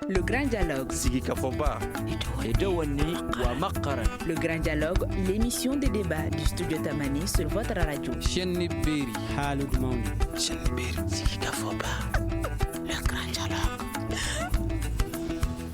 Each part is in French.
Le grand dialogue. Sigi Kafoba. Le grand dialogue, l'émission de débat du studio Tamani sur votre radio. Sigi Kafoba. Le grand dialogue.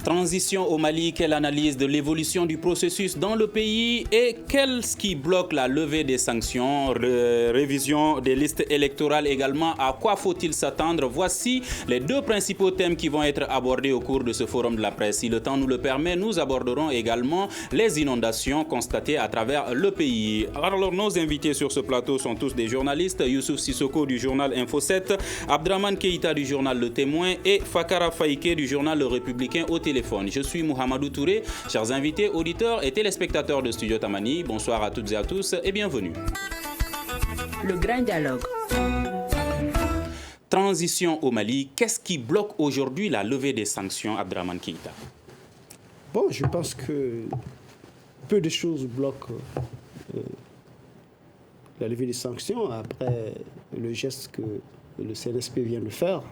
Transition au Mali, quelle analyse de l'évolution du processus dans le pays et qu'est-ce qui bloque la levée des sanctions, révision des listes électorales également, à quoi faut-il s'attendre? Voici les deux principaux thèmes qui vont être abordés au cours de ce forum de la presse. Si le temps nous le permet, nous aborderons également les inondations constatées à travers le pays. Alors nos invités sur ce plateau sont tous des journalistes, Youssouf Sissoko du journal Info 7, Abdraman Keïta du journal Le Témoin et Fakara Faïké du journal Le Républicain au téléphone. Je suis Mohamedou Touré. Chers invités, auditeurs et téléspectateurs de Studio Tamani, bonsoir à toutes et à tous et bienvenue. Le grand dialogue. Transition au Mali, qu'est-ce qui bloque aujourd'hui la levée des sanctions, Abdraman Keïta? Bon, je pense que peu de choses bloquent la levée des sanctions après le geste que le CNSP vient de faire.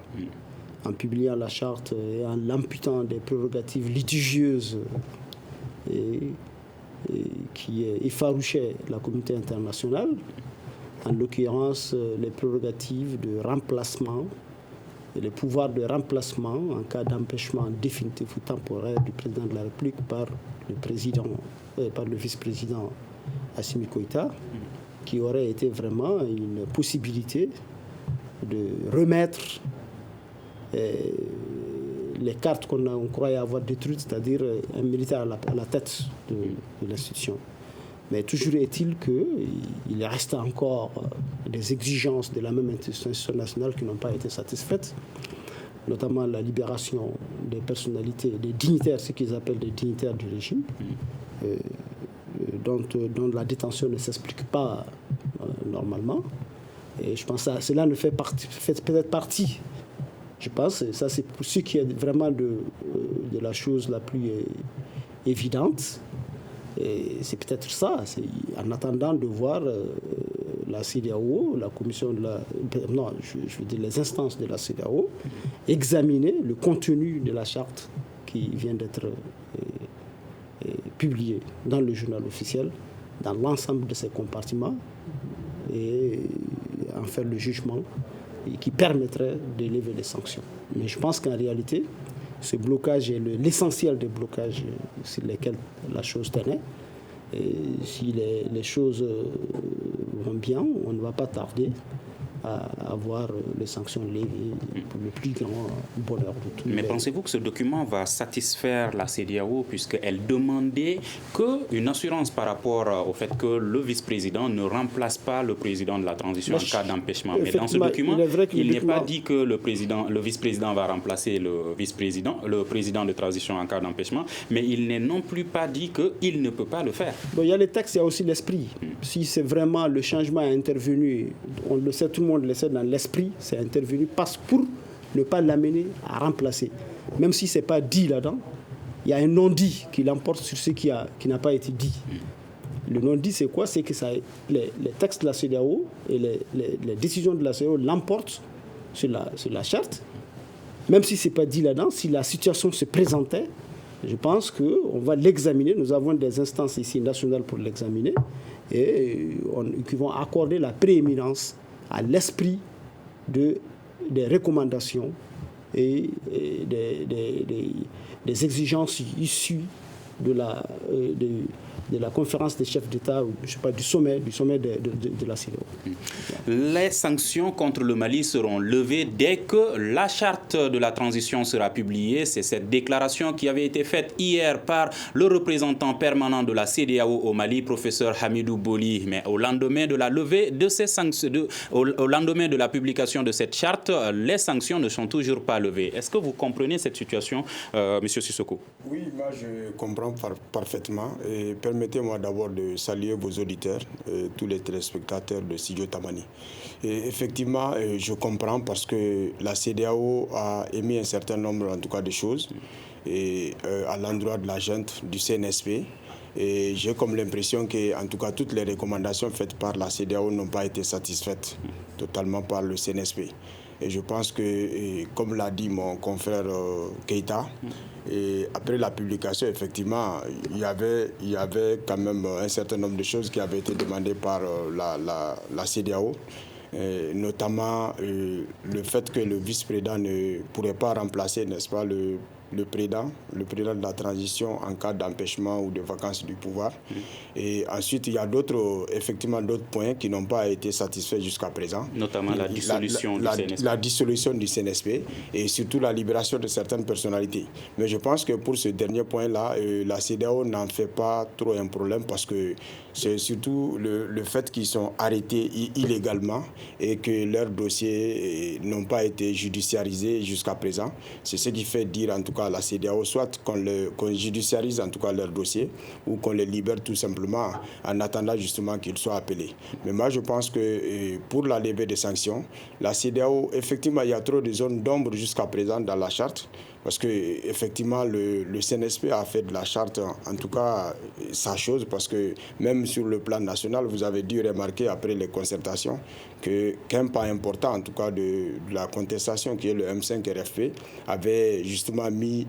En publiant la charte et en l'amputant des prérogatives litigieuses qui effarouchaient la communauté internationale, en l'occurrence les prérogatives de remplacement et les pouvoirs de remplacement en cas d'empêchement définitif ou temporaire du président de la République par le vice-président Assimi Goïta, qui aurait été vraiment une possibilité de remettre les cartes qu'on croyait avoir détruites, c'est-à-dire un militaire à la tête de l'institution. Mais toujours est-il qu'il reste encore des exigences de la même institution nationale qui n'ont pas été satisfaites, notamment la libération des personnalités, des dignitaires, ce qu'ils appellent des dignitaires du régime, dont la détention ne s'explique pas normalement. Et je pense que cela ne fait peut-être partie. Je pense que ça, c'est pour ce qui est vraiment de la chose la plus évidente. Et c'est peut-être ça. En attendant de voir la CEDEAO, la commission de la... Non, je veux dire les instances de la CEDEAO, examiner le contenu de la charte qui vient d'être publiée dans le journal officiel, dans l'ensemble de ses compartiments, et en faire le jugement qui permettrait de lever les sanctions. Mais je pense qu'en réalité, ce blocage est l'essentiel des blocages sur lesquels la chose tenait. Et si les choses vont bien, on ne va pas tarder à avoir les sanctions levées pour le plus grand bonheur de tout le monde. Mais pensez-vous que ce document va satisfaire la CEDEAO puisqu'elle demandait une assurance par rapport au fait que le vice-président ne remplace pas le président de la transition en cas d'empêchement? Mais dans ce document, il n'est pas dit que le vice-président va remplacer le président de transition en cas d'empêchement, mais il n'est non plus pas dit qu'il ne peut pas le faire. Bon, il y a les textes, il y a aussi l'esprit. Si c'est vraiment le changement intervenu, on le sait, tout le monde le sait, dans l'esprit, c'est intervenu pour ne pas l'amener à remplacer. Même si ce n'est pas dit là-dedans, il y a un non-dit qui l'emporte sur ce qui n'a pas été dit. Le non-dit, c'est quoi? C'est que les textes de la CEDEAO et les décisions de la CEDEAO l'emportent sur la charte. Même si ce n'est pas dit là-dedans, si la situation se présentait, je pense qu'on va l'examiner. Nous avons des instances ici nationales pour l'examiner et qui vont accorder la prééminence à l'esprit des recommandations et des exigences issues de la conférence des chefs d'État, ou je sais pas, du sommet de la CEDEAO. Les sanctions contre le Mali seront levées dès que la charte de la transition sera publiée. C'est cette déclaration qui avait été faite hier par le représentant permanent de la CEDEAO au Mali, professeur Hamidou Boli. Mais au lendemain de la levée de ces sanctions, au lendemain de la publication de cette charte, les sanctions ne sont toujours pas levées. Est-ce que vous comprenez cette situation, Monsieur Sissoko? Oui, moi je comprends parfaitement. Et permettez-moi d'abord de saluer vos auditeurs et tous les téléspectateurs de Studio Tamani. Et effectivement, je comprends parce que la CEDEAO a émis un certain nombre, en tout cas, de choses à l'endroit de la junte du CNSP. Et j'ai comme l'impression que, en tout cas, toutes les recommandations faites par la CEDEAO n'ont pas été satisfaites totalement par le CNSP. Et je pense que, comme l'a dit mon confrère Keïta, et après la publication, effectivement, il y avait quand même un certain nombre de choses qui avaient été demandées par la CEDEAO. Notamment le fait que le vice-président ne pourrait pas remplacer, n'est-ce pas, le président de la transition en cas d'empêchement ou de vacance du pouvoir. Et ensuite, il y a effectivement d'autres points qui n'ont pas été satisfaits jusqu'à présent. Notamment la dissolution du CNSP. La dissolution du CNSP et surtout la libération de certaines personnalités. Mais je pense que pour ce dernier point-là, la CEDEAO n'en fait pas trop un problème parce que c'est surtout le fait qu'ils sont arrêtés illégalement et que leurs dossiers n'ont pas été judiciarisés jusqu'à présent. C'est ce qui fait dire en tout cas à la CEDEAO, soit qu'on judiciarise en tout cas leurs dossiers ou qu'on les libère tout simplement en attendant justement qu'ils soient appelés. Mais moi je pense que pour la levée des sanctions, la CEDEAO, effectivement il y a trop de zones d'ombre jusqu'à présent dans la charte. Parce que effectivement le CNSP a fait de la charte, en tout cas, sa chose, parce que même sur le plan national, vous avez dû remarquer après les concertations qu'un pas important, en tout cas, de la contestation, qui est le M5 RFP, avait justement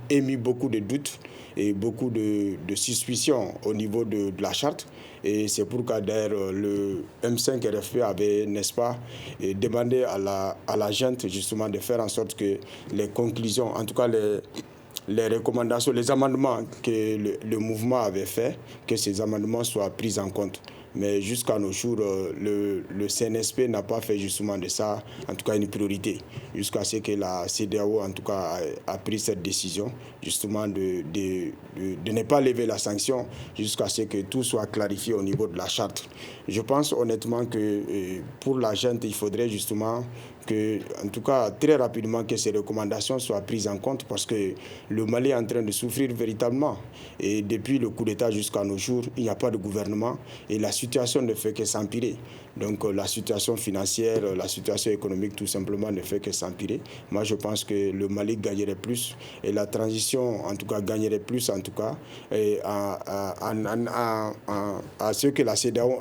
émis beaucoup de doutes et beaucoup de suspicions au niveau de la charte. Et c'est pourquoi d'ailleurs le M5 RFP avait, n'est-ce pas, demandé à la junte justement de faire en sorte que les conclusions, en tout cas les recommandations, les amendements que le mouvement avait fait, que ces amendements soient pris en compte. Mais jusqu'à nos jours, le CNSP n'a pas fait justement de ça, en tout cas une priorité, jusqu'à ce que la CEDEAO, en tout cas, a pris cette décision, justement de ne pas lever la sanction, jusqu'à ce que tout soit clarifié au niveau de la charte. Je pense honnêtement que pour la junte, il faudrait justement en tout cas, très rapidement, que ces recommandations soient prises en compte parce que le Mali est en train de souffrir véritablement. Et depuis le coup d'État jusqu'à nos jours, il n'y a pas de gouvernement et la situation ne fait que s'empirer. Donc la situation financière, la situation économique tout simplement ne fait que s'empirer. Moi je pense que le Mali gagnerait plus et la transition en tout cas gagnerait plus en tout cas à ce que la CEDEAO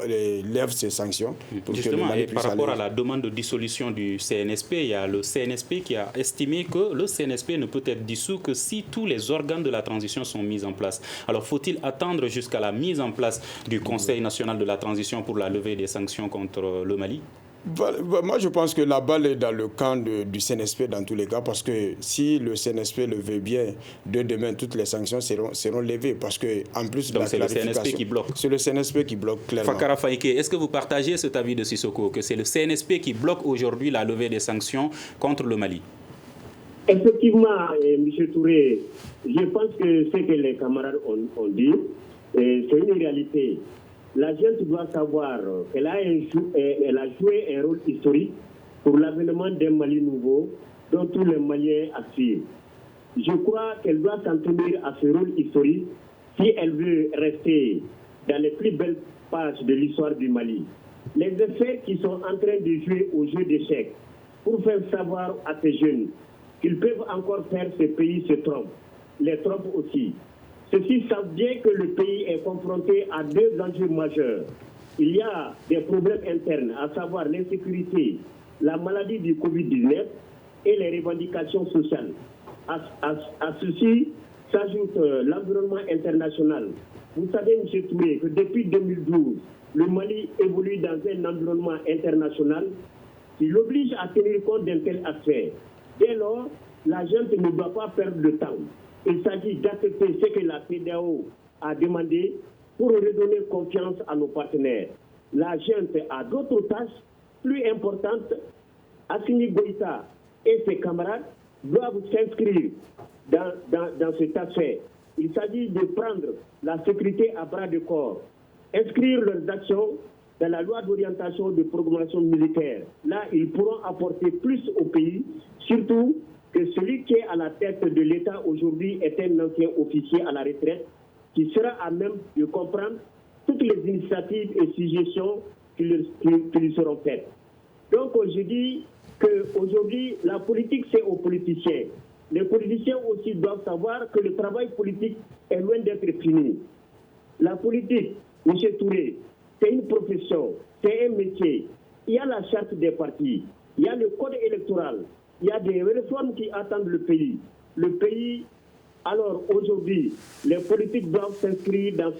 lève ses sanctions. Pour justement, que le Mali et par rapport à la demande de dissolution du CNSP, il y a le CNSP qui a estimé que le CNSP ne peut être dissous que si tous les organes de la transition sont mis en place. Alors faut-il attendre jusqu'à la mise en place du Conseil national de la transition pour la levée des sanctions contre le Mali? Moi, je pense que la balle est dans le camp du CNSP dans tous les cas, parce que si le CNSP le veut bien, de demain, toutes les sanctions seront levées. Parce que, en plus de la clarification, c'est le CNSP qui bloque. C'est le CNSP qui bloque clairement. Fakara Faïke, est-ce que vous partagez cet avis de Sissoko, que c'est le CNSP qui bloque aujourd'hui la levée des sanctions contre le Mali? Effectivement, M. Touré, je pense que ce que les camarades ont dit, c'est une réalité. La gente doit savoir qu'elle a joué un rôle historique pour l'avènement d'un Mali nouveau dont tous les Maliens aspirent. Je crois qu'elle doit s'en tenir à ce rôle historique si elle veut rester dans les plus belles pages de l'histoire du Mali. Les effets qui sont en train de jouer au jeu d'échecs pour faire savoir à ces jeunes qu'ils peuvent encore faire ce pays se trompent, les trompent aussi. Ceux-ci savent bien que le pays est confronté à deux enjeux majeurs. Il y a des problèmes internes, à savoir l'insécurité, la maladie du Covid-19 et les revendications sociales. À ceci s'ajoute l'environnement international. Vous savez, M. Touré, que depuis 2012, le Mali évolue dans un environnement international qui l'oblige à tenir compte d'un tel aspect. Dès lors, la gente ne doit pas perdre de temps. Il s'agit d'accepter ce que la CEDEAO a demandé pour redonner confiance à nos partenaires. La gente a d'autres tâches plus importantes. Assimi Goïta et ses camarades doivent s'inscrire dans cette affaire. Il s'agit de prendre la sécurité à bras de corps, inscrire leurs actions dans la loi d'orientation de programmation militaire. Là, ils pourront apporter plus au pays, surtout que celui qui est à la tête de l'État aujourd'hui est un ancien officier à la retraite qui sera à même de comprendre toutes les initiatives et suggestions qui lui seront faites. Donc, je dis qu'aujourd'hui, la politique, c'est aux politiciens. Les politiciens aussi doivent savoir que le travail politique est loin d'être fini. La politique, M. Touré, c'est une profession, c'est un métier. Il y a la charte des partis, il y a le code électoral, il y a des réformes qui attendent le pays. Le pays, alors aujourd'hui, les politiques doivent s'inscrire dans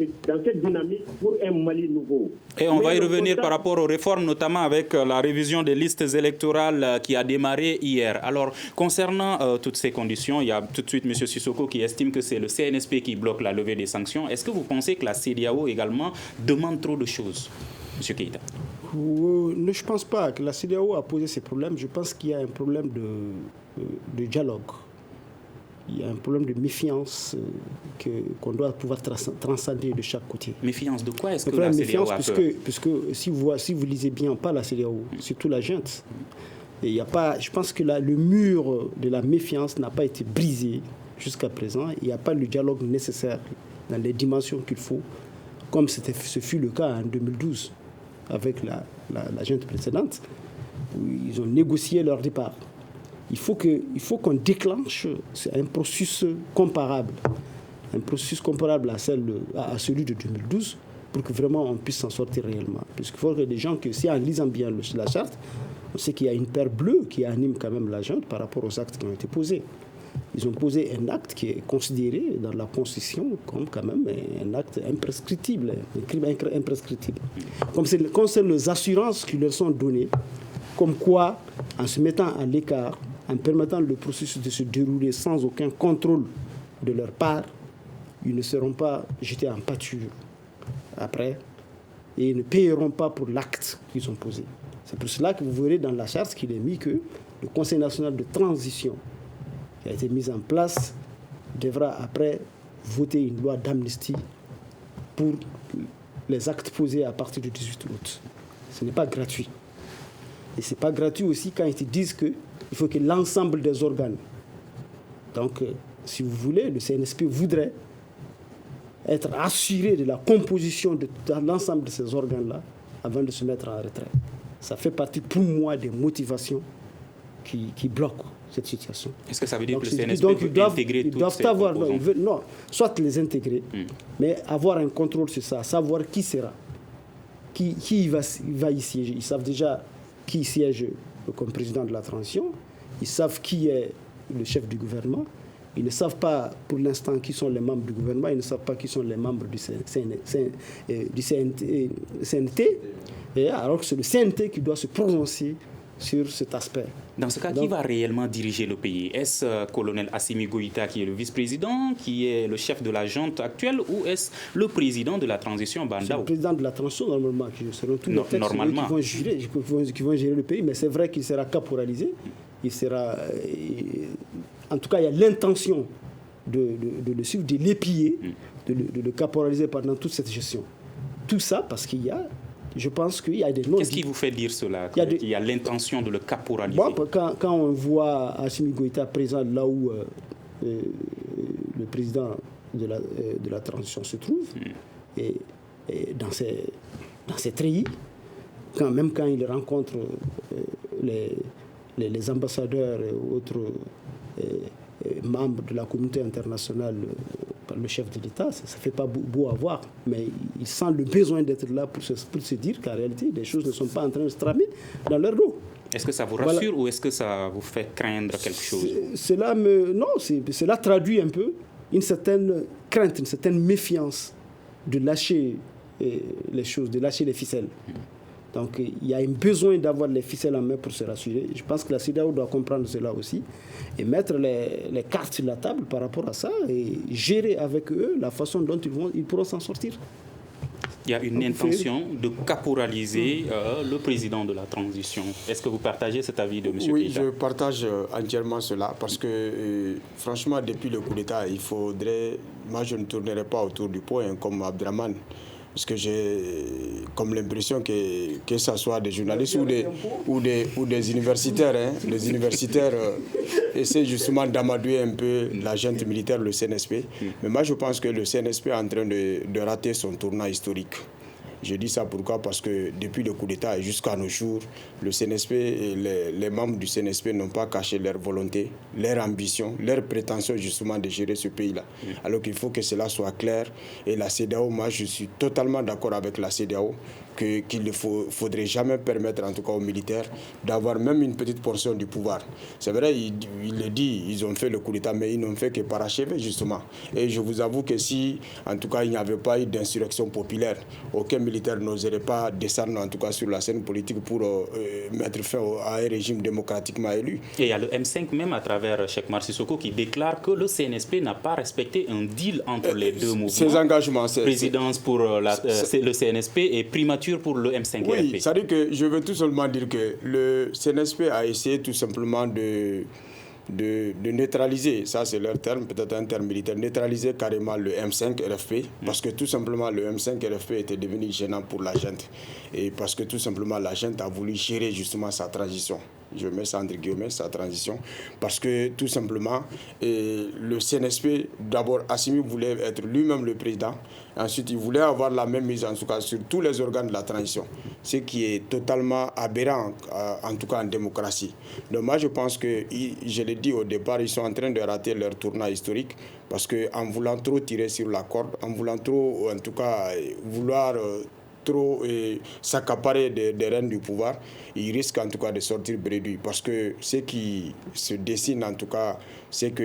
cette dynamique pour un Mali nouveau. Et on va y revenir par rapport aux réformes, notamment avec la révision des listes électorales qui a démarré hier. Alors, concernant toutes ces conditions, il y a tout de suite M. Sissoko qui estime que c'est le CNSP qui bloque la levée des sanctions. Est-ce que vous pensez que la CEDEAO également demande trop de choses, M. Keïta? Je ne pense pas que la CEDEAO a posé ces problèmes. Je pense qu'il y a un problème de dialogue. Il y a un problème de méfiance qu'on doit pouvoir transcender de chaque côté. Méfiance de quoi est-ce que la CEDEAO a peur? Puisque si vous lisez bien, pas la CEDEAO, surtout la junte. Et il y a pas, je pense que le mur de la méfiance n'a pas été brisé jusqu'à présent. Il n'y a pas le dialogue nécessaire dans les dimensions qu'il faut, comme ce fut le cas en 2012 avec la junte précédente, où ils ont négocié leur départ. Il faut qu'on déclenche un processus comparable à celui de 2012 pour que vraiment on puisse s'en sortir réellement. Puisqu'il faut que des gens, si en lisant bien la charte, on sait qu'il y a une paire bleue qui anime quand même la junte par rapport aux actes qui ont été posés. Ils ont posé un acte qui est considéré dans la Constitution comme quand même un acte imprescriptible, un crime imprescriptible. Comme c'est les assurances qui leur sont données, comme quoi, en se mettant à l'écart, en permettant le processus de se dérouler sans aucun contrôle de leur part, ils ne seront pas jetés en pâture après et ils ne payeront pas pour l'acte qu'ils ont posé. C'est pour cela que vous verrez dans la charte qu'il est mis que le Conseil national de transition qui a été mis en place devra après voter une loi d'amnistie pour les actes posés à partir du 18 août. Ce n'est pas gratuit. Et ce n'est pas gratuit aussi quand ils te disent qu'il faut que l'ensemble des organes. Donc, si vous voulez, le CNSP voudrait être assuré de la composition de l'ensemble de ces organes-là avant de se mettre en retrait. Ça fait partie pour moi des motivations qui bloquent cette situation. Est-ce que ça veut dire que le CNSP peut intégrer toutes ces composantes? Non, soit les intégrer, mais avoir un contrôle sur ça, savoir qui sera, qui va y siéger. Ils savent déjà qui siège comme président de la transition, ils savent qui est le chef du gouvernement, ils ne savent pas pour l'instant qui sont les membres du gouvernement, ils ne savent pas qui sont les membres du CNT, alors que c'est le CNT qui doit se prononcer sur cet aspect. Dans ce cas, qui va réellement diriger le pays? Est-ce colonel Assimi Goïta qui est le vice-président, qui est le chef de la junte actuelle, ou est-ce le président de la transition, Bandao? C'est le président de la transition, normalement, qui seront tous les textes qui vont gérer le pays, mais c'est vrai qu'il sera caporalisé. Il sera, en tout cas, il y a l'intention de le suivre, de l'épier, de le caporaliser pendant toute cette gestion. Tout ça parce qu'il y a... Je pense qu'il y a des noms. Qu'est-ce qui vous fait dire cela, qu'il y a l'intention de le caporaliser? Bon, quand on voit Assimi Goïta présent là où le président de la transition se trouve, et dans ses treillis, même quand il rencontre les ambassadeurs et autres membres de la communauté internationale, le chef de l'État, ça ne fait pas beau à voir, mais il sent le besoin d'être là pour se dire qu'en réalité, les choses ne sont pas en train de se tramer dans leur dos. Est-ce que ça vous rassure ou est-ce que ça vous fait craindre quelque chose? Cela traduit un peu une certaine crainte, une certaine méfiance de lâcher les choses, de lâcher les ficelles. Donc il y a un besoin d'avoir les ficelles en main pour se rassurer. Je pense que la CEDEAO doit comprendre cela aussi et mettre les cartes sur la table par rapport à ça et gérer avec eux la façon dont ils pourront s'en sortir. Il y a une intention de caporaliser le président de la transition. Est-ce que vous partagez cet avis de M. Keïta? Oui, je partage entièrement cela parce que franchement, depuis le coup d'État, moi je ne tournerai pas autour du pot comme Abdraman. Parce que j'ai comme l'impression que ce soit des journalistes ou des universitaires. Les universitaires essaient justement d'amadouer un peu la junte militaire, le CNSP. Mais moi, je pense que le CNSP est en train de rater son tournant historique. Je dis ça pourquoi? Parce que depuis le coup d'État et jusqu'à nos jours, le CNSP et les membres du CNSP n'ont pas caché leur volonté, leur ambition, leur prétention justement de gérer ce pays-là. Alors qu'il faut que cela soit clair. Et la CEDEAO, moi je suis totalement d'accord avec la CEDEAO qu'il ne faudrait jamais permettre, en tout cas aux militaires, d'avoir même une petite portion du pouvoir. C'est vrai, il le dit, ils ont fait le coup d'État, mais ils n'ont fait que parachever, justement. Et je vous avoue que si, en tout cas, il n'y avait pas eu d'insurrection populaire, aucun militaire n'oserait pas descendre, en tout cas, sur la scène politique pour mettre fin à un régime démocratiquement élu. Et il y a le M5 même, à travers Cheikh Oumar Sissoko, qui déclare que le CNSP n'a pas respecté un deal entre les deux mouvements. Ces engagements, présidence pour le CNSP et primature pour le M5RP. Oui, c'est-à-dire que je veux tout simplement dire que le CNSP a essayé tout simplement de neutraliser, ça c'est leur terme, peut-être un terme militaire, neutraliser carrément le M5 RFP, parce que tout simplement le M5 RFP était devenu gênant pour la junte, et parce que tout simplement la junte a voulu gérer justement sa transition. Je mets ça entre guillemets, sa transition, parce que tout simplement, le CNSP, d'abord Assimi voulait être lui-même le président, ensuite il voulait avoir la même mise en tout cas sur tous les organes de la transition, ce qui est totalement aberrant, en tout cas en démocratie. Donc moi je pense que, je l'ai dit au départ, ils sont en train de rater leur tournant historique, parce qu'en voulant trop tirer sur la corde, en voulant trop, en tout cas, vouloir trop s'accaparer des rênes du pouvoir, il risque en tout cas de sortir bredouille, parce que ce qui se dessine en tout cas, c'est que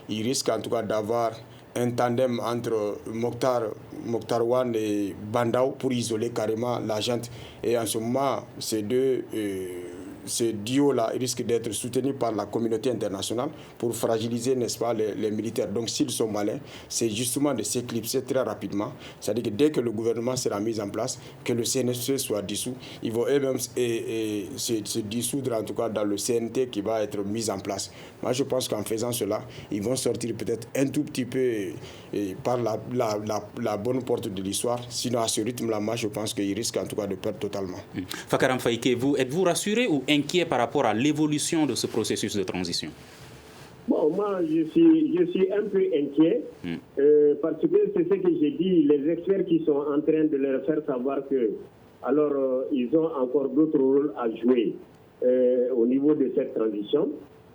il risque en tout cas d'avoir un tandem entre Mokhtar Wane et Bandao pour isoler carrément la junte. Et en ce moment, ce duo-là risque d'être soutenu par la communauté internationale pour fragiliser, n'est-ce pas, les militaires. Donc s'ils sont malins, c'est justement de s'éclipser très rapidement. C'est-à-dire que dès que le gouvernement sera mis en place, que le CNSP soit dissous, ils vont eux-mêmes se dissoudre en tout cas dans le CNT qui va être mis en place. Moi je pense qu'en faisant cela, ils vont sortir peut-être un tout petit peu par la bonne porte de l'histoire. Sinon à ce rythme-là, moi je pense qu'ils risquent en tout cas de perdre totalement. Fakaram Faïké, êtes-vous rassuré ou inquiet par rapport à l'évolution de ce processus de transition? Bon, moi, je suis un peu inquiet parce que c'est ce que j'ai dit, les experts qui sont en train de leur faire savoir que, alors, ils ont encore d'autres rôles à jouer au niveau de cette transition,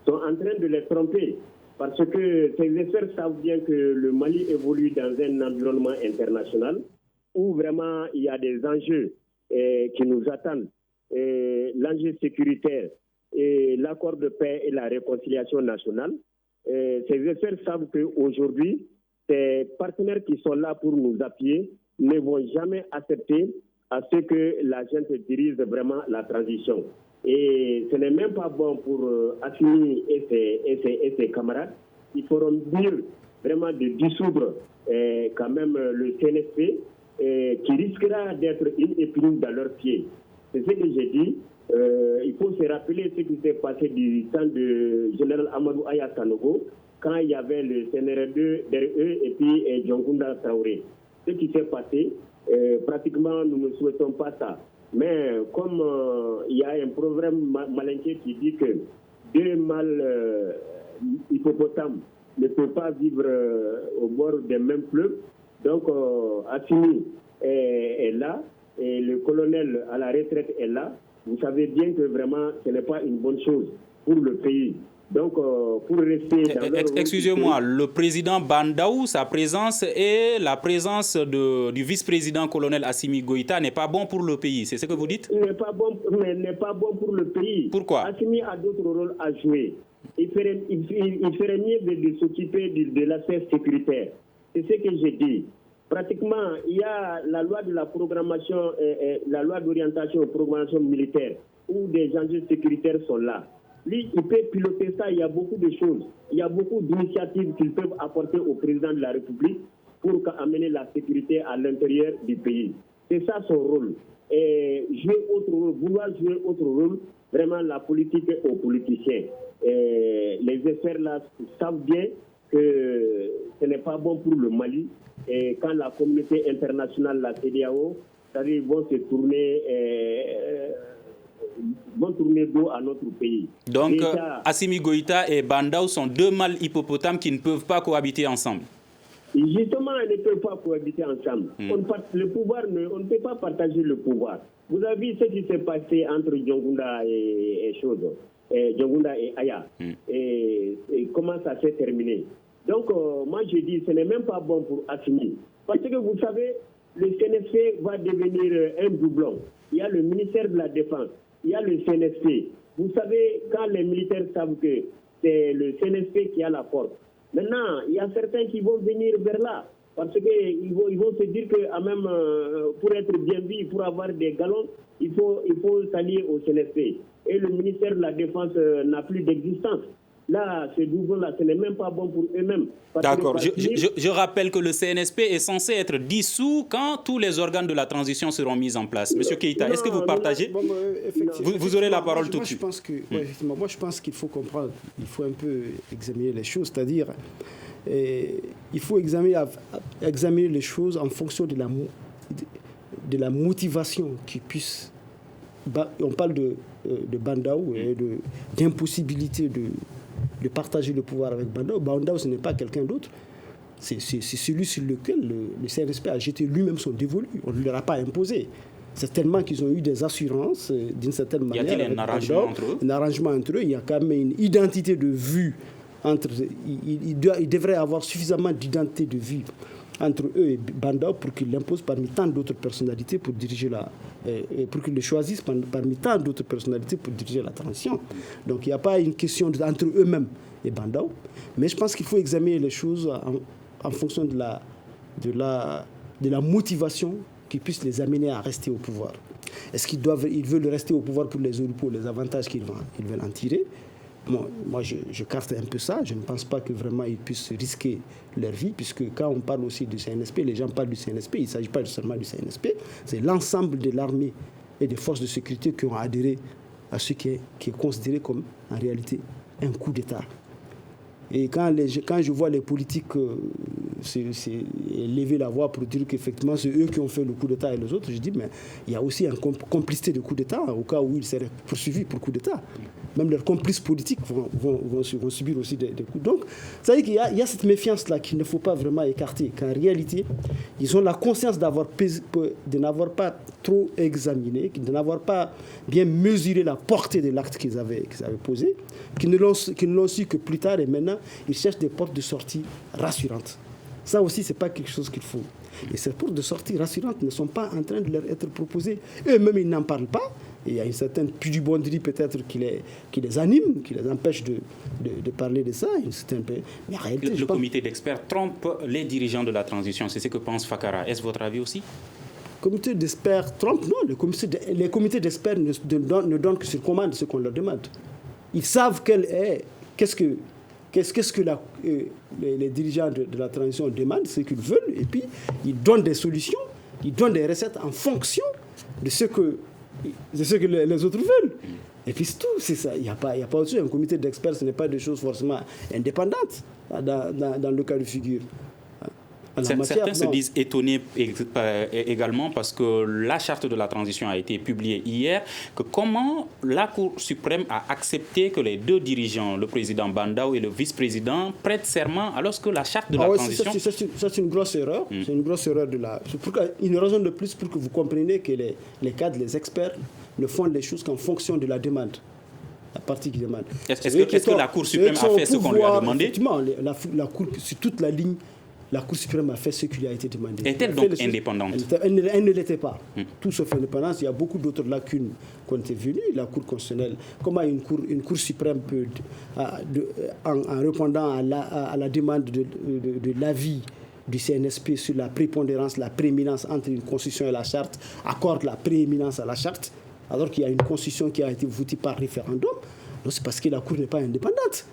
sont en train de les tromper. Parce que ces experts savent bien que le Mali évolue dans un environnement international où vraiment il y a des enjeux qui nous attendent. L'enjeu sécuritaire et l'accord de paix et la réconciliation nationale. Ces experts savent qu'aujourd'hui, ces partenaires qui sont là pour nous appuyer ne vont jamais accepter à ce que la gente dirige vraiment la transition. Et ce n'est même pas bon pour Assimi et ses camarades. Il faudra dire vraiment de dissoudre quand même le CNSP qui risquera d'être une épine dans leurs pieds. C'est ce que j'ai dit. Il faut se rappeler ce qui s'est passé du temps de général Amadou Aya Sanogo, quand il y avait le CNR2 DRE et puis Djongunda Traoré. Ce qui s'est passé, pratiquement nous ne souhaitons pas ça. Mais comme il y a un proverbe malinqué qui dit que deux mâles hippopotames ne peuvent pas vivre au bord des mêmes fleuves, donc Assimi est là. Et le colonel à la retraite est là, vous savez bien que vraiment ce n'est pas une bonne chose pour le pays. Donc, pour rester dans excusez-moi, le président Bandao, sa présence et la présence du vice-président colonel Assimi Goïta n'est pas bon pour le pays, c'est ce que vous dites? Il n'est pas bon, mais n'est pas bon pour le pays. Pourquoi? Assimi a d'autres rôles à jouer. Il ferait mieux de s'occuper de l'aspect sécuritaire. C'est ce que j'ai dit. Pratiquement, il y a la loi de la programmation, la loi d'orientation et programmation militaire, où des enjeux sécuritaires sont là. Lui, il peut piloter ça, il y a beaucoup de choses. Il y a beaucoup d'initiatives qu'ils peuvent apporter au président de la République pour amener la sécurité à l'intérieur du pays. C'est ça son rôle. Et vouloir jouer autre rôle, vraiment la politique aux politiciens. Et les experts là savent bien que ce n'est pas bon pour le Mali. Et quand la communauté internationale, la CEDEAO, c'est-à-dire vont tourner dos à notre pays. Donc, Assimi Goïta et Bandao sont deux mâles hippopotames qui ne peuvent pas cohabiter ensemble. Justement, ils ne peuvent pas cohabiter ensemble. Le pouvoir, on ne peut pas partager le pouvoir. Vous avez vu ce qui s'est passé entre Djongunda et Djongunda et Aya. Et comment ça s'est terminé. Donc, moi, je dis, ce n'est même pas bon pour Assimi. Parce que vous savez, le CNSP va devenir un doublon. Il y a le ministère de la Défense, il y a le CNSP. Vous savez, quand les militaires savent que c'est le CNSP qui a la force, maintenant, il y a certains qui vont venir vers là. Parce qu'ils vont se dire que même, pour être bien vu, pour avoir des galons, il faut s'allier au CNSP. Et le ministère de la Défense n'a plus d'existence. Là, ce doublon-là, ce n'est même pas bon pour eux-mêmes. D'accord. Je rappelle que le CNSP est censé être dissous quand tous les organes de la transition seront mis en place. Monsieur Keïta, est-ce que vous partagez? Vous aurez la parole tout de suite. Moi, je pense qu'il faut comprendre, il faut un peu examiner les choses, c'est-à-dire il faut examiner les choses en fonction de la motivation qui puisse... On parle de Bandao et d'impossibilité de partager le pouvoir avec Bandao. Bandao, ce n'est pas quelqu'un d'autre. C'est celui sur lequel le CNSP a jeté lui-même son dévolu. On ne leur a pas imposé. C'est tellement qu'ils ont eu des assurances, d'une certaine manière. Y a-t-il un arrangement entre eux? Un arrangement entre eux. Il y a quand même une identité de vue entre... Il devrait y avoir suffisamment d'identité de vue entre eux et Bandao pour qu'il l'impose parmi tant d'autres personnalités pour diriger pour qu'ils le choisissent parmi tant d'autres personnalités pour diriger la transition. Donc il n'y a pas une question entre eux-mêmes et Bandao, mais je pense qu'il faut examiner les choses en fonction de la motivation qui puisse les amener à rester au pouvoir. Est-ce qu'ils veulent rester au pouvoir pour les avantages qu'ils veulent en tirer? Moi, je carte un peu ça. Je ne pense pas que vraiment ils puissent risquer leur vie, puisque quand on parle aussi du CNSP, les gens parlent du CNSP, il ne s'agit pas seulement du CNSP, c'est l'ensemble de l'armée et des forces de sécurité qui ont adhéré à ce qui est considéré comme, en réalité, un coup d'État. Et quand je vois les politiques lever la voix pour dire qu'effectivement c'est eux qui ont fait le coup d'État et les autres, je dis mais il y a aussi une complicité de coup d'État au cas où ils seraient poursuivis pour coup d'État. Même leurs complices politiques vont subir aussi des coups. Donc, ça veut dire qu'il y a cette méfiance-là qu'il ne faut pas vraiment écarter, qu'en réalité, ils ont la conscience de n'avoir pas trop examiné, de n'avoir pas bien mesuré la portée de l'acte qu'ils avaient posé, qu'ils ne l'ont su que plus tard et maintenant, ils cherchent des portes de sortie rassurantes. Ça aussi, ce n'est pas quelque chose qu'il faut. Et ces portes de sortie rassurantes ne sont pas en train de leur être proposées. Eux-mêmes, ils n'en parlent pas. Et il y a une certaine pudibonderie peut-être qui les anime, qui les empêche de parler de ça. Mais en réalité, le comité d'experts trompe les dirigeants de la transition. C'est ce que pense Fakara. Est-ce votre avis aussi? Le comité d'experts trompe? Non, les comités d'experts ne donnent que sur commande ce qu'on leur demande. Ils savent qu'est-ce que les dirigeants de la transition demandent, ce qu'ils veulent, et puis ils donnent des solutions, ils donnent des recettes en fonction de ce que les autres veulent. Et puis c'est tout, c'est ça. Il n'y a pas autre chose. Un comité d'experts, ce n'est pas des choses forcément indépendantes dans le cas de figure. Certains se disent étonnés également parce que la charte de la transition a été publiée hier, que comment la Cour suprême a accepté que les deux dirigeants, le président Bandao et le vice-président, prêtent serment alors que la charte de la transition... C'est une grosse erreur. C'est une grosse erreur une raison de plus pour que vous compreniez que les cadres, les experts ne font les choses qu'en fonction de la demande. La partie qui demande. Est-ce que la Cour suprême a fait ce qu'on lui a demandé? Effectivement, la Cour, sur toute la ligne, la Cour suprême a fait ce qui lui a été demandé. Est-elle donc indépendante? Elle ne l'était pas. Tout sauf indépendance. Il y a beaucoup d'autres lacunes qui ont été venues. La Cour constitutionnelle, comment une cour suprême peut, en répondant à la demande de l'avis du CNSP sur la prépondérance, la prééminence entre une constitution et la charte, accorde la prééminence à la charte, alors qu'il y a une constitution qui a été votée par référendum. Donc c'est parce que la Cour n'est pas indépendante.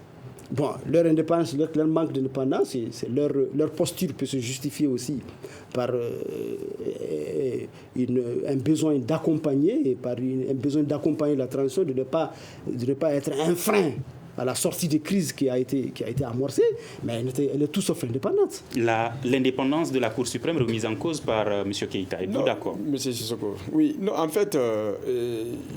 Bon, leur indépendance, leur manque d'indépendance, leur posture peut se justifier aussi par un besoin d'accompagner, un besoin d'accompagner la transition, de ne pas être un frein à la sortie des crises qui a été amorcée, mais elle est tout sauf indépendante. L'indépendance de la Cour suprême remise en cause par M. Keïta, êtes-vous d'accord? M. Sissoko, oui. Non, en fait,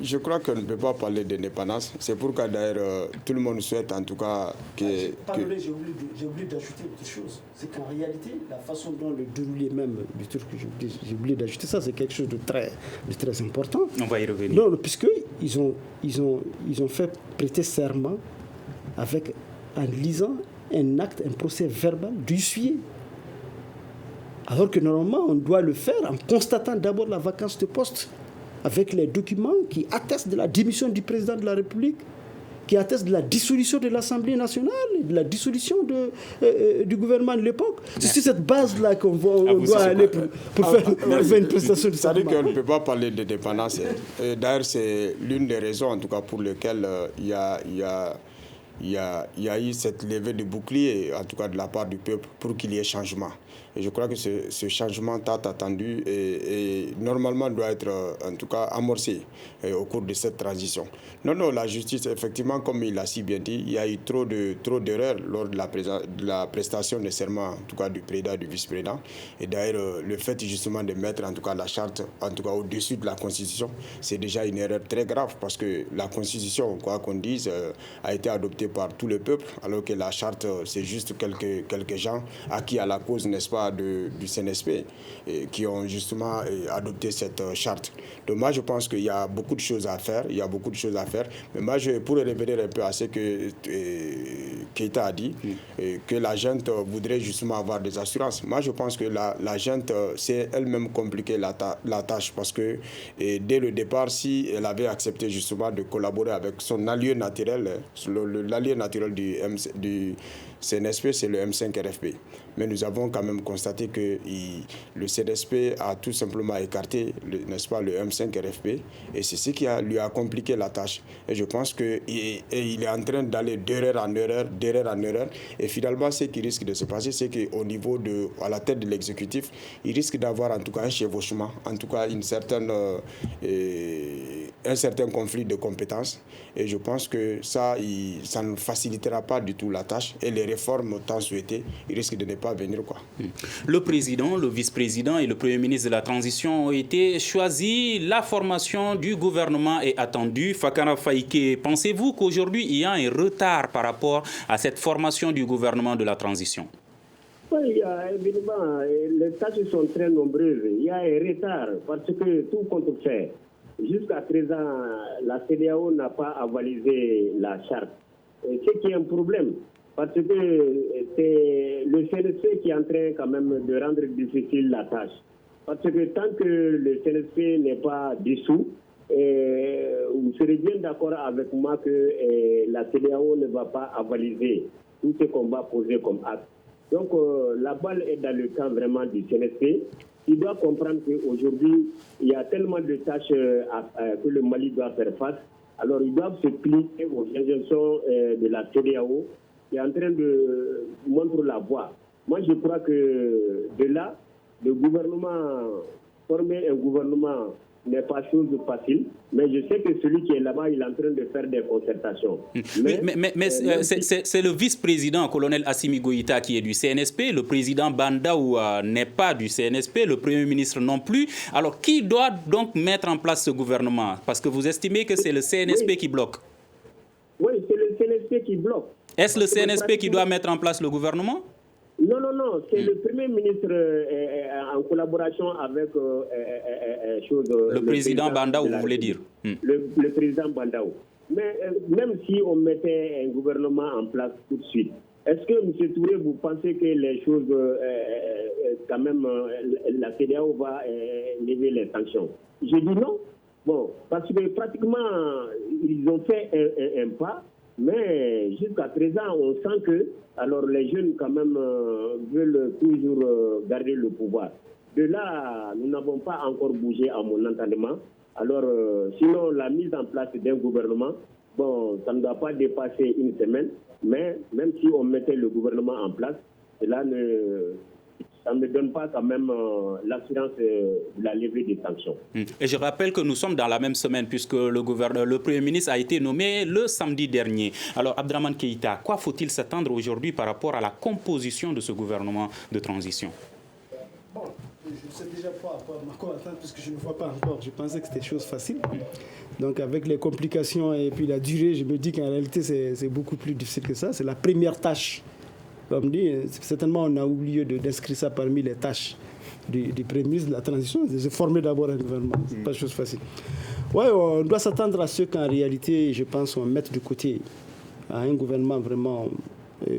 je crois qu'on ne peut pas parler d'indépendance. C'est pourquoi d'ailleurs tout le monde souhaite en tout cas que... Pardonnez, j'ai oublié d'ajouter autre chose. C'est qu'en réalité, la façon dont le déroulé même du truc, j'ai oublié d'ajouter ça, c'est quelque chose de très important. On va y revenir. Non, puisqu'ils ont fait prêter serment en lisant un procès verbal d'huissier. Alors que normalement, on doit le faire en constatant d'abord la vacance de poste avec les documents qui attestent de la démission du président de la République, qui atteste de la dissolution de l'Assemblée nationale, de la dissolution du gouvernement de l'époque. C'est sur cette base-là qu'on doit aller pour faire une prestation de serment. C'est-à-dire qu'on ne peut pas parler de dépendance. D'ailleurs, c'est l'une des raisons, en tout cas, pour lesquelles il y a eu cette levée de bouclier, en tout cas de la part du peuple, pour qu'il y ait changement. Et je crois que ce changement tant attendu et normalement doit être en tout cas amorcé au cours de cette transition. Non, la justice, effectivement, comme il a si bien dit, il y a eu trop d'erreurs lors de la prestation de serment, en tout cas du président et du vice-président. Et d'ailleurs, le fait justement de mettre en tout cas la charte, en tout cas au-dessus de la Constitution, c'est déjà une erreur très grave parce que la Constitution, quoi qu'on dise, a été adoptée par tout le peuple, alors que la charte, c'est juste quelques gens acquis à la cause, n'est-ce pas, du CNSP qui ont justement adopté cette charte. Donc moi, je pense qu'il y a beaucoup de choses à faire. Mais moi, je pourrais revenir un peu à ce que Keïta a dit, que la gente voudrait justement avoir des assurances. Moi, je pense que la gente s'est elle-même compliqué la tâche parce que dès le départ, si elle avait accepté justement de collaborer avec son allié naturel, l'allié naturel du CNSP, c'est le M5 RFP. Mais nous avons quand même constaté que le CNSP a tout simplement écarté, n'est-ce pas, le M5 RFP, et c'est ce qui lui a compliqué la tâche. Et je pense qu'il est en train d'aller d'erreur en erreur, et finalement, ce qui risque de se passer, c'est qu'au niveau à la tête de l'exécutif, il risque d'avoir en tout cas un chevauchement, en tout cas un certain conflit de compétences. Et je pense que ça ne facilitera pas du tout la tâche, et les réformes tant souhaitées, ils risquent de ne pas venir, quoi. Le président, le vice-président et le premier ministre de la transition ont été choisis. La formation du gouvernement est attendue. Fakara Faïké, pensez-vous qu'aujourd'hui il y a un retard par rapport à cette formation du gouvernement de la transition? Oui, il y a évidemment, les tâches sont très nombreuses. Il y a un retard parce que tout compte fait. Jusqu'à présent, la CEDEAO n'a pas avalisé la charte. Ce qui est un problème. Parce que c'est le CNSP qui est en train quand même de rendre difficile la tâche. Parce que tant que le CNSP n'est pas dissous, vous serez bien d'accord avec moi que la CEDEAO ne va pas avaliser tout ce qu'on va poser comme acte. Donc la balle est dans le camp vraiment du CNSP. Il doit comprendre qu'aujourd'hui, il y a tellement de tâches que le Mali doit faire face. Alors ils doivent se plier aux injonctions de la CEDEAO, qui est en train de montrer la voie. Moi, je crois que de là, former un gouvernement n'est pas chose facile, mais je sais que celui qui est là-bas, il est en train de faire des concertations. Mais c'est le vice-président, colonel Assimi Goïta, qui est du CNSP, le président Bandaou n'est pas du CNSP, le premier ministre non plus. Alors, qui doit donc mettre en place ce gouvernement? Parce que vous estimez que c'est le CNSP qui bloque. Oui, c'est le CNSP qui bloque. Est-ce le CNSP qui doit mettre en place le gouvernement? Non, c'est le Premier ministre en collaboration avec le président Bandaou, vous voulez dire? Le président Bandaou. Mais même si on mettait un gouvernement en place tout de suite, est-ce que, M. Touré, vous pensez que les choses, quand même, la CEDEAO va lever les sanctions? Je dis non. Bon, parce que pratiquement, ils ont fait un pas. Mais jusqu'à présent, on sent que alors les jeunes quand même veulent toujours garder le pouvoir. De là, nous n'avons pas encore bougé à mon entendement. Alors, sinon, la mise en place d'un gouvernement, bon, ça ne doit pas dépasser une semaine. Mais même si on mettait le gouvernement en place, cela ça ne donne pas quand même l'assurance de la levée des sanctions. Et je rappelle que nous sommes dans la même semaine puisque le Premier ministre a été nommé le samedi dernier. Alors, Abdraman Keïta, quoi faut-il s'attendre aujourd'hui par rapport à la composition de ce gouvernement de transition? Bon, je ne sais déjà pas à quoi attendre puisque je ne vois pas encore. Je pensais que c'était chose facile. Donc, avec les complications et puis la durée, je me dis qu'en réalité, c'est beaucoup plus difficile que ça. C'est la première tâche. Comme dit, certainement on a oublié d'inscrire ça parmi les tâches du Premier ministre de la transition, de former d'abord un gouvernement. Ce n'est pas chose facile. Oui, on doit s'attendre à ce qu'en réalité, je pense, on mette de côté un gouvernement vraiment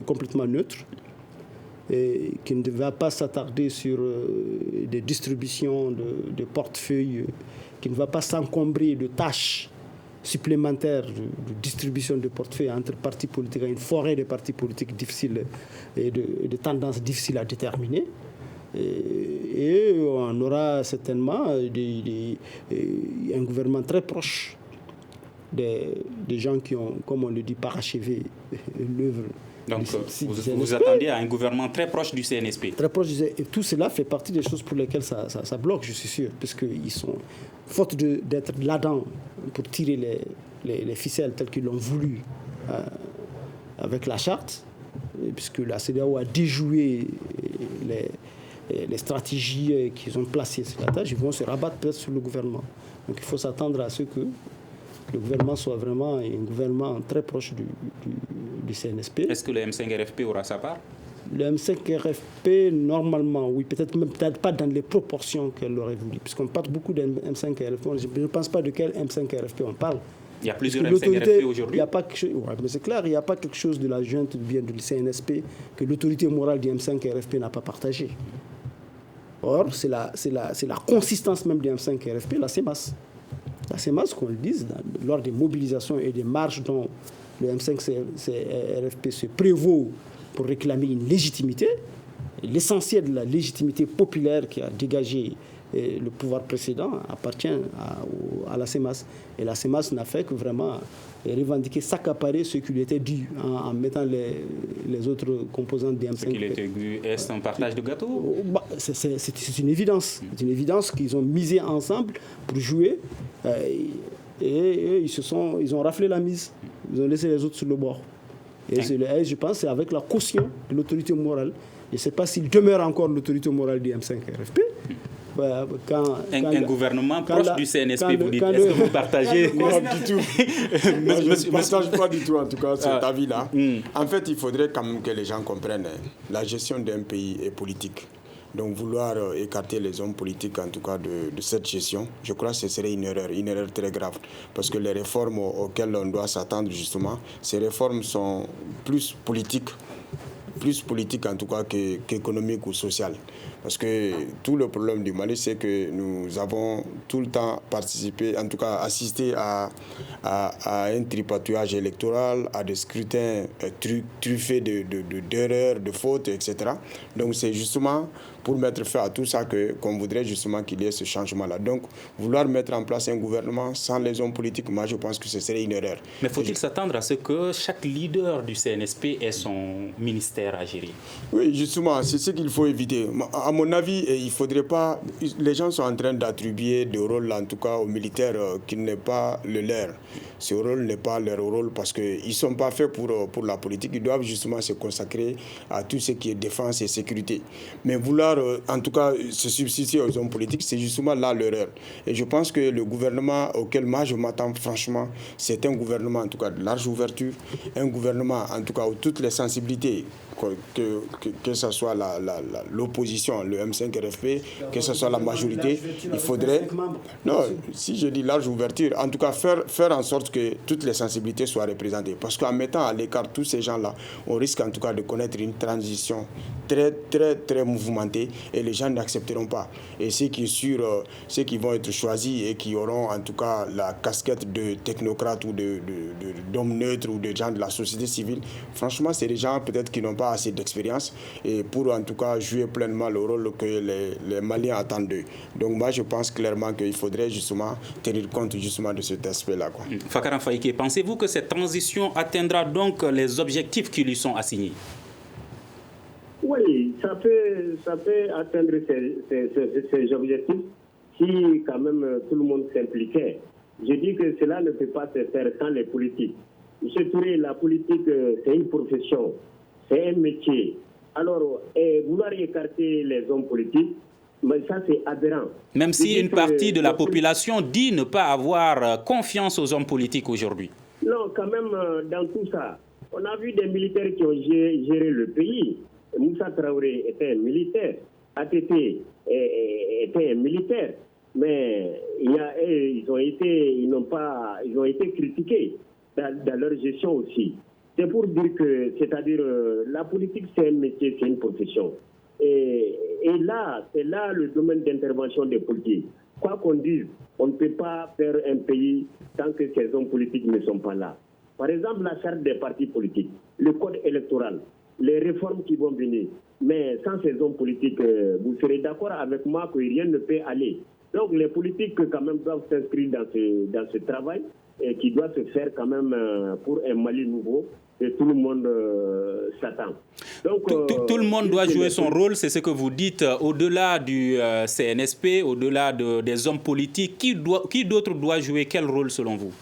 complètement neutre, qui ne va pas s'attarder sur des distributions de portefeuilles, qui ne va pas s'encombrer de tâches supplémentaires de distribution de portefeuilles entre partis politiques, une forêt de partis politiques difficiles et de tendances difficiles à déterminer. Et on aura certainement un gouvernement très proche des gens qui ont, comme on le dit, parachevé l'œuvre. Donc, vous attendez à un gouvernement très proche du CNSP. Très proche et tout cela fait partie des choses pour lesquelles ça bloque, je suis sûr, puisqu'ils sont, faute d'être là-dedans pour tirer les ficelles telles qu'ils l'ont voulu avec la charte, puisque la CEDEAO a déjoué les stratégies qu'ils ont placées sur la tâche, ils vont se rabattre peut-être sur le gouvernement. Donc il faut s'attendre à ce que le gouvernement soit vraiment un gouvernement très proche du CNSP. Est-ce que le M5-RFP aura sa part? Le M5-RFP, normalement, oui, peut-être pas dans les proportions qu'elle aurait voulu, puisqu'on parle beaucoup de M5-RFP. Je ne pense pas de quel M5-RFP on parle. Il y a plusieurs M5-RFP aujourd'hui. Mais c'est clair, il n'y a pas quelque chose de la junte ou bien du CNSP que l'autorité morale du M5-RFP n'a pas partagé. Or, c'est la consistance même du M5-RFP, la CEMAS. La CEMAS, qu'on le dise, lors des mobilisations et des marches dont le M5-RFP se prévaut pour réclamer une légitimité, l'essentiel de la légitimité populaire qui a dégagé le pouvoir précédent appartient à la CEMAS. Et la CEMAS n'a fait que vraiment revendiquer, s'accaparer ce qui lui était dû en mettant les autres composantes du M5. Ce qui lui était dû, est-ce un partage de gâteau? C'est une évidence. C'est une évidence qu'ils ont misé ensemble pour jouer. Et ils ont raflé la mise. Ils ont laissé les autres sur le bord. Et je pense que c'est avec la caution de l'autorité morale. Je ne sais pas s'il demeure encore l'autorité morale du M5-RFP. Un gouvernement proche du CNSP, vous dites, est-ce que vous partagez? Non, du tout. Je ne partage pas du tout, en tout cas, cet avis-là. En fait, il faudrait quand même que les gens comprennent la gestion d'un pays est politique. Donc vouloir écarter les hommes politiques, en tout cas, de cette gestion, je crois que ce serait une erreur très grave. Parce que les réformes auxquelles on doit s'attendre, justement, ces réformes sont plus politiques en tout cas qu'économiques ou sociales. Parce que tout le problème du Mali, c'est que nous avons tout le temps participé, en tout cas assisté à un tripatouillage électoral, à des scrutins truffés d'erreurs, de fautes, etc. Donc c'est justement pour mettre fin à tout ça qu'on voudrait justement qu'il y ait ce changement-là. Donc vouloir mettre en place un gouvernement sans les hommes politiques, moi je pense que ce serait une erreur. Mais faut-il s'attendre à ce que chaque leader du CNSP ait son ministère à gérer? Oui, justement, c'est ce qu'il faut éviter. À mon avis, il ne faudrait pas... Les gens sont en train d'attribuer des rôles, en tout cas aux militaires, qui n'est pas le leur. Ce rôle n'est pas leur rôle parce qu'ils ne sont pas faits pour la politique. Ils doivent justement se consacrer à tout ce qui est défense et sécurité. Mais vouloir, en tout cas, se substituer aux hommes politiques, c'est justement là l'erreur. Et je pense que le gouvernement auquel moi je m'attends, franchement, c'est un gouvernement, en tout cas, de large ouverture, un gouvernement, en tout cas, où toutes les sensibilités, que ce soit l'opposition, le M5-RFP, que ce soit la majorité, il faudrait... Non, si je dis large ouverture, en tout cas faire en sorte que toutes les sensibilités soient représentées. Parce qu'en mettant à l'écart tous ces gens-là, on risque en tout cas de connaître une transition très, très, très mouvementée et les gens n'accepteront pas. Et ce qui est sûr, ceux qui vont être choisis et qui auront en tout cas la casquette de technocrates ou d'hommes neutres ou de gens de la société civile, franchement, c'est des gens peut-être qui n'ont pas assez d'expérience et pour en tout cas jouer pleinement le rôle que les Maliens attendent d'eux. Donc moi je pense clairement qu'il faudrait justement tenir compte justement de cet aspect-là. Fakaran Faïké, pensez-vous que cette transition atteindra donc les objectifs qui lui sont assignés? Oui, ça peut atteindre ces objectifs si quand même tout le monde s'impliquait. Je dis que cela ne peut pas se faire sans les politiques. M. Touré, la politique, c'est une profession. C'est un métier. Alors, vouloir écarter les hommes politiques, mais ça c'est aberrant. Même si une partie de la population dit ne pas avoir confiance aux hommes politiques aujourd'hui. Non, quand même, dans tout ça, on a vu des militaires qui ont géré le pays. Moussa Traoré était un militaire. ATT était un militaire. Mais ils ont été critiqués dans leur gestion aussi. C'est pour dire que, c'est-à-dire, la politique, c'est un métier, c'est une profession. Et là, c'est là le domaine d'intervention des politiques. Quoi qu'on dise, on ne peut pas faire un pays tant que ces hommes politiques ne sont pas là. Par exemple, la charte des partis politiques, le code électoral, les réformes qui vont venir. Mais sans ces hommes politiques, vous serez d'accord avec moi que rien ne peut aller. Donc les politiques quand même doivent s'inscrire dans ce travail et qui doit se faire quand même pour un Mali nouveau. Et tout le monde s'attend. Donc, tout le monde doit jouer son rôle, c'est ce que vous dites. Au-delà du CNSP, au-delà des hommes politiques, qui d'autre doit jouer quel rôle selon vous?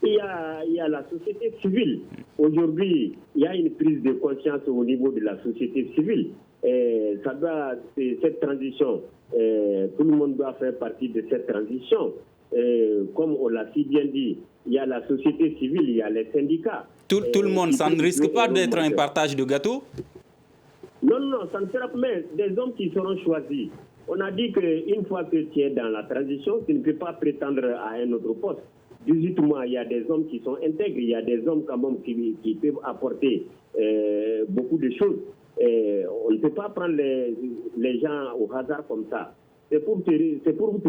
Il y a la société civile. Aujourd'hui, il y a une prise de conscience au niveau de la société civile. Et cette transition, tout le monde doit faire partie de cette transition. Comme on l'a si bien dit, il y a la société civile, il y a les syndicats. Tout le monde, ça ne risque pas d'être un partage de gâteau? Non, ça ne sera pas. Mais des hommes qui seront choisis. On a dit qu'une fois que tu es dans la transition, tu ne peux pas prétendre à un autre poste. 18 mois, il y a des hommes qui sont intègres, il y a des hommes quand même qui peuvent apporter beaucoup de choses. On ne peut pas prendre les gens au hasard comme ça. C'est pour te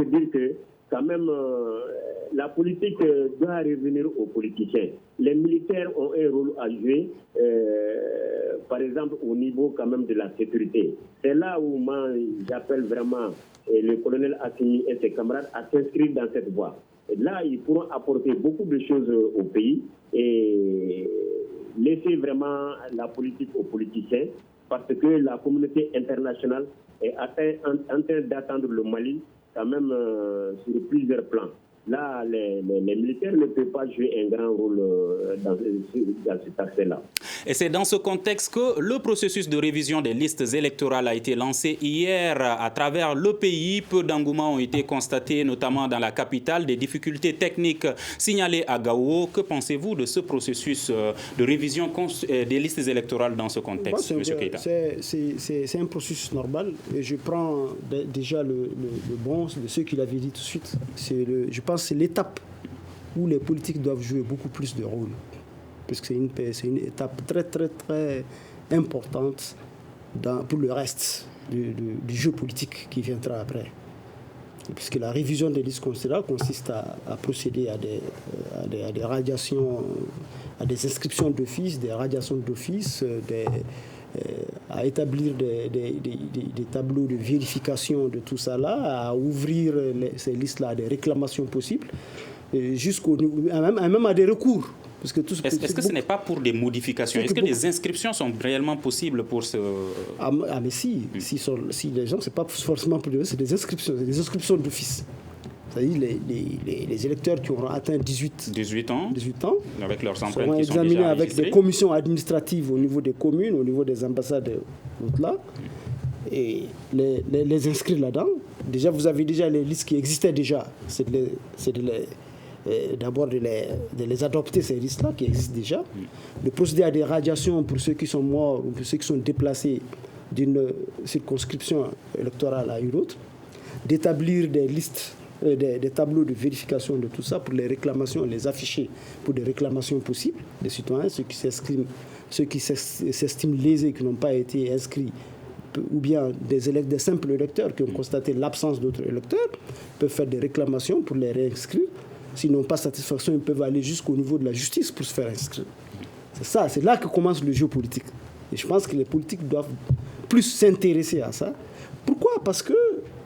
dire que quand même, la politique doit revenir aux politiciens. Les militaires ont un rôle à jouer, par exemple, au niveau quand même de la sécurité. C'est là où moi, j'appelle vraiment le colonel Assimi et ses camarades à s'inscrire dans cette voie. Et là, ils pourront apporter beaucoup de choses au pays et laisser vraiment la politique aux politiciens, parce que la communauté internationale est en train d'attendre le Mali quand même sur plusieurs plans. Là, les militaires ne peuvent pas jouer un grand rôle dans cet aspect-là. Et c'est dans ce contexte que le processus de révision des listes électorales a été lancé hier à travers le pays. Peu d'engouements ont été constatés, notamment dans la capitale, des difficultés techniques signalées à Gao. Que pensez-vous de ce processus de révision des listes électorales dans ce contexte, M. Keïta? C'est un processus normal. Et je prends déjà le bon de ce qu'il avait dit tout de suite. Je pense que c'est l'étape où les politiques doivent jouer beaucoup plus de rôle. Parce que c'est une étape très, très, très importante pour le reste du jeu politique qui viendra après. Puisque la révision des listes considérables consiste à procéder à des radiations, à des inscriptions d'office, des radiations d'office, à établir des tableaux de vérification de tout ça là, à ouvrir ces listes-là à des réclamations possibles, même à des recours. Est-ce que ce n'est pas pour des modifications? Est-ce que des inscriptions sont réellement possibles pour ce... mais si les gens, c'est pas forcément pour c'est des inscriptions d'office. C'est-à-dire les électeurs qui auront atteint 18 ans, avec leurs empreintes seront qui sont examinés déjà avec des commissions administratives au niveau des communes, au niveau des ambassades, là, et les inscrire là-dedans. Déjà, vous avez déjà les listes qui existaient déjà. D'abord de les adopter, ces listes-là qui existent déjà, de procéder à des radiations pour ceux qui sont morts ou pour ceux qui sont déplacés d'une circonscription électorale à une autre, d'établir des listes, des tableaux de vérification de tout ça pour les réclamations, les afficher pour des réclamations possibles des citoyens, ceux qui s'estiment lésés, qui n'ont pas été inscrits, ou bien des simples électeurs qui ont constaté l'absence d'autres électeurs, peuvent faire des réclamations pour les réinscrire. S'ils n'ont pas satisfaction, ils peuvent aller jusqu'au niveau de la justice pour se faire inscrire. C'est là que commence le jeu politique. Et je pense que les politiques doivent plus s'intéresser à ça. Pourquoi? Parce que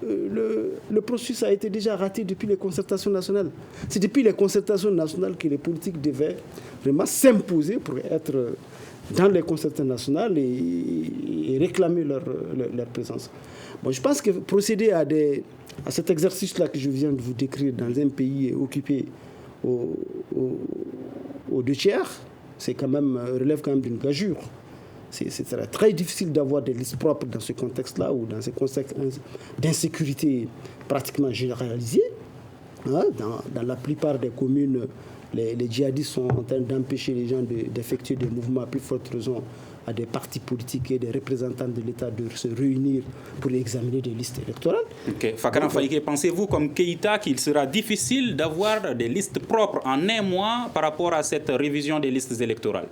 le processus a été déjà raté depuis les concertations nationales. C'est depuis les concertations nationales que les politiques devaient vraiment s'imposer pour être dans les concertations nationales et réclamer leur présence. Bon, je pense que procéder à cet exercice-là que je viens de vous décrire dans un pays occupé aux 2/3, relève quand même d'une gageure. C'est très difficile d'avoir des listes propres dans ce contexte-là ou dans ce contexte d'insécurité pratiquement généralisée. Dans la plupart des communes, les djihadistes sont en train d'empêcher les gens d'effectuer des mouvements, à plus forte raison à des partis politiques et des représentants de l'État de se réunir pour examiner des listes électorales. Fakaran Fayike, pensez-vous comme Keïta qu'il sera difficile d'avoir des listes propres en un mois par rapport à cette révision des listes électorales?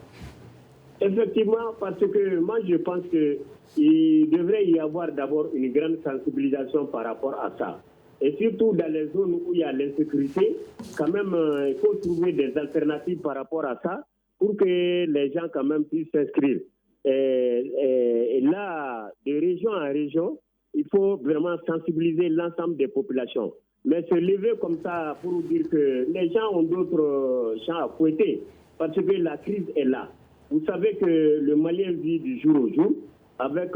Effectivement, parce que moi je pense qu'il devrait y avoir d'abord une grande sensibilisation par rapport à ça. Et surtout dans les zones où il y a l'insécurité, quand même, il faut trouver des alternatives par rapport à ça pour que les gens quand même puissent s'inscrire. Et là, de région en région, il faut vraiment sensibiliser l'ensemble des populations. Mais se lever comme ça pour dire que les gens ont d'autres champs à fouetter, parce que la crise est là. Vous savez que le Malien vit du jour au jour avec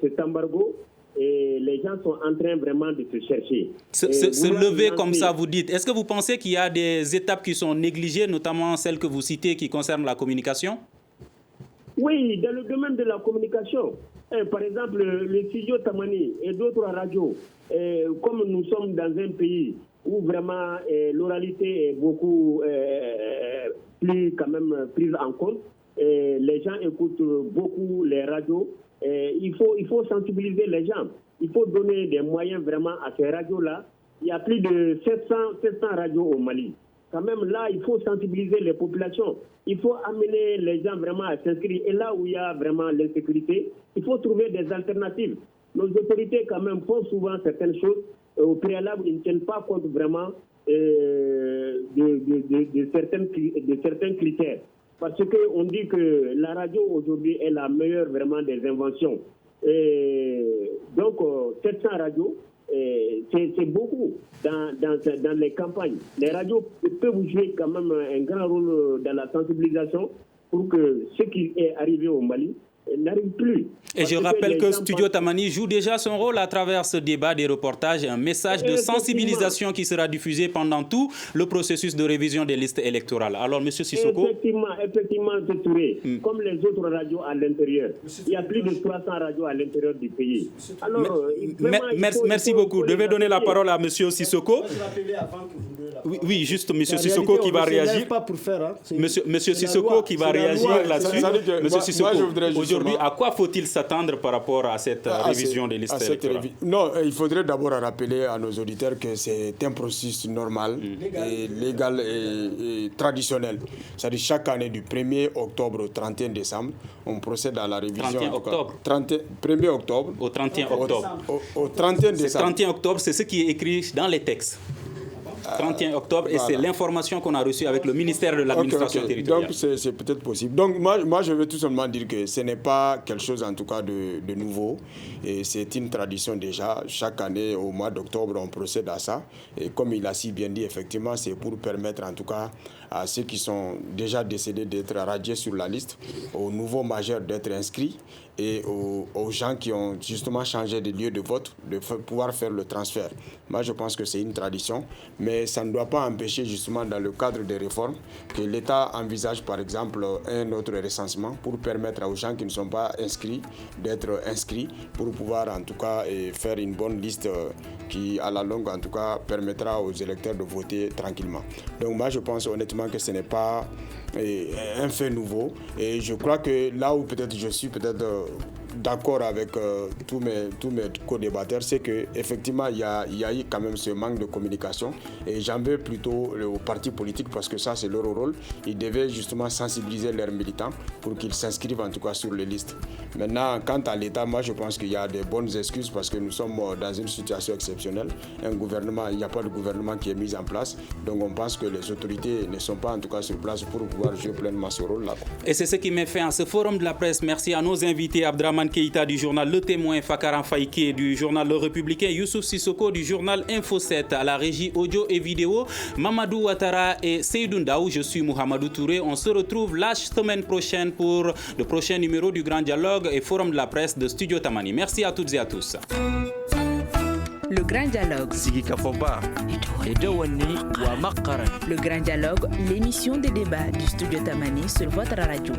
cet embargo et les gens sont en train vraiment de se chercher. Se lever comme ça, vous dites. Est-ce que vous pensez qu'il y a des étapes qui sont négligées, notamment celles que vous citez qui concernent la communication? Oui, dans le domaine de la communication. Par exemple, le studio Tamani et d'autres radios, comme nous sommes dans un pays où vraiment l'oralité est beaucoup plus quand même prise en compte, les gens écoutent beaucoup les radios, il faut sensibiliser les gens. Il faut donner des moyens vraiment à ces radios-là. Il y a plus de 700 radios au Mali. Quand même, là, il faut sensibiliser les populations. Il faut amener les gens vraiment à s'inscrire. Et là où il y a vraiment l'insécurité, il faut trouver des alternatives. Nos autorités, quand même, font souvent certaines choses. Au préalable, ils ne tiennent pas compte vraiment de certains critères. Parce qu'on dit que la radio, aujourd'hui, est la meilleure vraiment des inventions. Donc, 700 radios, c'est beaucoup dans les campagnes. Les radios peuvent jouer quand même un grand rôle dans la sensibilisation pour que ce qui est arrivé au Mali n'arrive plus. Et je rappelle que Studio Tamani joue déjà son rôle à travers ce débat, des reportages, un message de sensibilisation qui sera diffusé pendant tout le processus de révision des listes électorales. Alors, M. Sissoko... Effectivement, Touré, comme les autres radios à l'intérieur. Il y a plus de 300 radios à l'intérieur du pays. Alors, merci beaucoup. Je vais donner la parole à M. Sissoko. Oui, juste M. Sissoko qui va réagir. Monsieur Sissoko qui va réagir là-dessus. M. Sissoko, aujourd'hui, à quoi faut-il s'attendre par rapport à cette révision des listes électorales? Non, il faudrait d'abord rappeler à nos auditeurs que c'est un processus normal, et légal et traditionnel. C'est-à-dire chaque année du 1er octobre au 31 décembre, on procède à la révision. 31 octobre 1er octobre. Au 31 octobre. Au 31 décembre. 31 octobre, c'est ce qui est écrit dans les textes. 31 octobre, et c'est l'information qu'on a reçue avec le ministère de l'administration territoriale. Donc c'est peut-être possible. Donc moi je veux tout simplement dire que ce n'est pas quelque chose en tout cas de nouveau, et c'est une tradition déjà. Chaque année au mois d'octobre on procède à ça, et comme il a si bien dit, effectivement c'est pour permettre en tout cas à ceux qui sont déjà décédés d'être radiés sur la liste, aux nouveaux majeurs d'être inscrits, et aux gens qui ont justement changé de lieu de vote de pouvoir faire le transfert. Moi, je pense que c'est une tradition, mais ça ne doit pas empêcher justement dans le cadre des réformes que l'État envisage par exemple un autre recensement pour permettre aux gens qui ne sont pas inscrits d'être inscrits, pour pouvoir en tout cas faire une bonne liste qui à la longue en tout cas permettra aux électeurs de voter tranquillement. Donc moi je pense honnêtement que ce n'est pas un fait nouveau, et je crois que là où peut-être je suis d'accord avec tous mes co-débatteurs, c'est qu'effectivement il y a eu quand même ce manque de communication, et j'en veux plutôt aux partis politiques, parce que ça c'est leur rôle. Ils devaient justement sensibiliser leurs militants pour qu'ils s'inscrivent en tout cas sur les listes. Maintenant, quant à l'État, moi je pense qu'il y a des bonnes excuses, parce que nous sommes dans une situation exceptionnelle. Il n'y a pas de gouvernement qui est mis en place, donc on pense que les autorités ne sont pas en tout cas sur place pour pouvoir jouer pleinement ce rôle-là. Et c'est ce qui met fin à ce forum de la presse. Merci à nos invités, Abdraman Keïta du journal Le Témoin, Fakaran Faïké du journal Le Républicain, Youssouf Sissoko du journal Info 7, à la régie audio et vidéo, Mamadou Ouattara et Seydou Ndaou. Je suis Mohamedou Touré. On se retrouve la semaine prochaine pour le prochain numéro du Grand Dialogue et Forum de la presse de Studio Tamani. Merci à toutes et à tous. Le Grand Dialogue. Le Grand Dialogue, l'émission des débats du Studio Tamani sur votre radio.